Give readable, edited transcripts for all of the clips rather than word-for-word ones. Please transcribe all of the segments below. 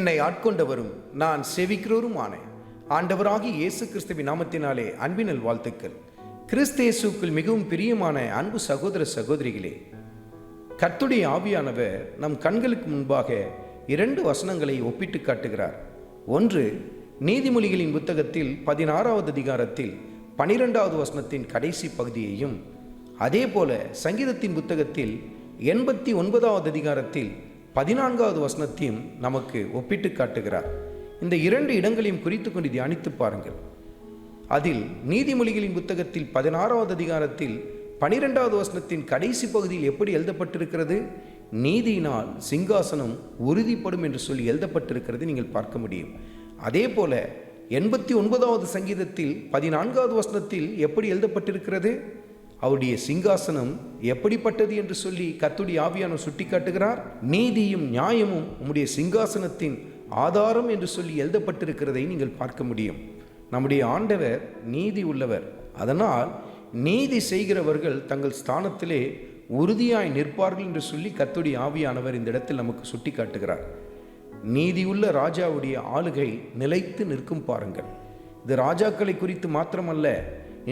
என்னை ஆட்கொண்டவரும் நான் சேவிக்கிறவருமான ஆண்டவராகிய இயேசு கிறிஸ்துவின் நாமத்தினாலே அன்பினல் வாழ்த்துக்கள். கிறிஸ்து இயேசுக்குள் மிகவும் பிரியமான அன்பு சகோதர சகோதரிகளே, கர்த்தருடைய ஆவியானவர் நம் கண்களுக்கு முன்பாக 2 வசனங்களை ஒப்பிட்டு காட்டுகிறார். ஒன்று, நீதிமொழிகளின் புத்தகத்தில் 16வது அதிகாரத்தில் 12வது வசனத்தின் கடைசி பகுதியையும், அதே போல சங்கீதத்தின் புத்தகத்தில் 89வது அதிகாரத்தில் 14வது வசனத்தையும் நமக்கு ஒப்பிட்டு காட்டுகிறார். இந்த 2 இடங்களையும் குறித்து கொண்டு தியானித்து பாருங்கள். அதில் நீதிமொழிகளின் புத்தகத்தில் 16வது அதிகாரத்தில் 12வது வசனத்தின் கடைசி பகுதியில் எப்படி எழுதப்பட்டிருக்கிறது? நீதியினால் சிங்காசனம் உறுதிப்படும் என்று சொல்லி எழுதப்பட்டிருக்கிறது நீங்கள் பார்க்க முடியும். அதே போல 89வது சங்கீதத்தில் 14வது வசனத்தில் எப்படி எழுதப்பட்டிருக்கிறது? அவருடைய சிங்காசனம் எப்படிப்பட்டது என்று சொல்லி கர்த்தருடைய ஆவியானவர் சுட்டி காட்டுகிறார். நீதியும் நியாயமும் உம்முடைய சிங்காசனத்தின் ஆதாரம் என்று சொல்லி எழுதப்பட்டிருக்கிறதை நீங்கள் பார்க்க முடியும். நம்முடைய ஆண்டவர் நீதி உள்ளவர். அதனால் நீதி செய்கிறவர்கள் தங்கள் ஸ்தானத்திலே உறுதியாய் நிற்பார்கள் என்று சொல்லி கர்த்தருடைய ஆவியானவர் இந்த இடத்தில் நமக்கு சுட்டி காட்டுகிறார். நீதியுள்ள ராஜாவுடைய ஆளுகை நிலைத்து நிற்கும் பாருங்கள். இது ராஜாக்களை குறித்து மாத்திரமல்ல,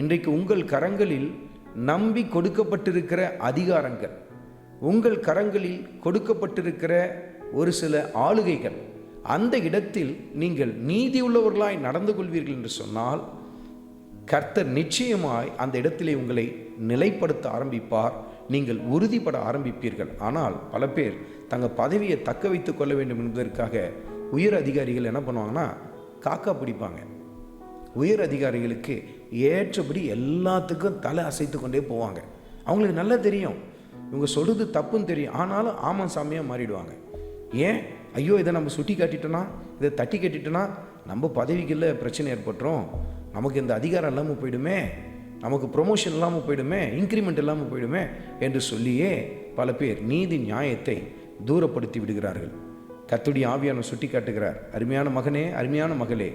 இன்றைக்கு உங்கள் கரங்களில் நம்பி கொடுக்கப்பட்டிருக்கிற அதிகாரங்கள், உங்கள் கரங்களில் கொடுக்கப்பட்டிருக்கிற ஒரு சில ஆளுகைகள், அந்த இடத்தில் நீங்கள் நீதி உள்ளவர்களாய் நடந்து கொள்வீர்கள் என்று சொன்னால் கர்த்தர் நிச்சயமாய் அந்த இடத்திலே உங்களை நிலைப்படுத்த ஆரம்பிப்பார். நீங்கள் உறுதிப்பட ஆரம்பிப்பீர்கள். ஆனால் பல பேர் தங்கள் பதவியை தக்க வைத்துக் கொள்ள வேண்டும் என்பதற்காக உயர் அதிகாரிகள் என்ன பண்ணுவாங்கன்னா காக்கா பிடிப்பாங்க. உயர் அதிகாரிகளுக்கு ஏற்றபடி எல்லாத்துக்கும் தலை அசைத்து கொண்டே போவாங்க. அவங்களுக்கு நல்லா தெரியும் இவங்க சொல்கிறது தப்புன்னு தெரியும், ஆனாலும் ஆமாம் சாமியாக மாறிடுவாங்க. ஏன்? ஐயோ இதை நம்ம சுட்டி காட்டிட்டோன்னா, இதை தட்டி கட்டிட்டோன்னா நம்ம பதவிகளில் பிரச்சனை ஏற்பட்டுரும், நமக்கு இந்த அதிகாரம் இல்லாமல் போயிடுமே, நமக்கு ப்ரொமோஷன் இல்லாமல் போயிடுமே, இன்க்ரிமெண்ட் இல்லாமல் போயிடுமே என்று சொல்லியே பல பேர் நீதி நியாயத்தை தூரப்படுத்தி விடுகிறார்கள். கர்த்தருடைய ஆவியானவர் சுட்டி காட்டுகிறார், அருமையான மகனே, அருமையான மகளே,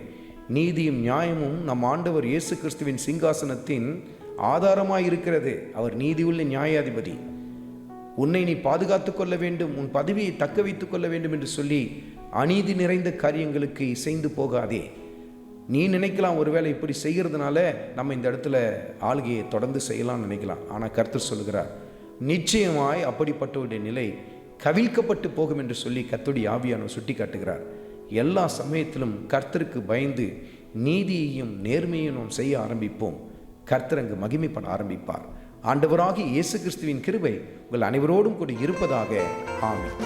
நீதியும் நியாயமும் நம் ஆண்டவர் இயேசு கிறிஸ்துவின் சிங்காசனத்தின் ஆதாரமாய் இருக்கிறது. அவர் நீதியுள்ள நியாயாதிபதி. உன்னை நீ பாதுகாத்துக் கொள்ள வேண்டும், உன் பதவியை தக்க வைத்துக் கொள்ள வேண்டும் என்று சொல்லி அநீதி நிறைந்த காரியங்களுக்கு இசைந்து போகாதே. நீ நினைக்கலாம் ஒருவேளை இப்படி செய்கிறதுனால நம்ம இந்த இடத்துல ஆளுகையை தொடர்ந்து செய்யலாம்னு நினைக்கலாம். ஆனால் கர்த்தர் சொல்கிறார், நிச்சயமாய் அப்படிப்பட்டவருடைய நிலை கவிழ்க்கப்பட்டு போகும் என்று சொல்லி கர்த்தருடைய ஆவியானவர் சுட்டி காட்டுகிறார். எல்லா சமயத்திலும் கர்த்தருக்கு பயந்து நீதியையும் நேர்மையையும் செய்ய ஆரம்பிப்போம். கர்த்தர் அங்கு மகிமைப்பட ஆரம்பிப்பார். ஆண்டவராகிய இயேசு கிறிஸ்துவின் கிருபை உங்கள் அனைவரோடும் கூட இருப்பதாக. ஆமென்.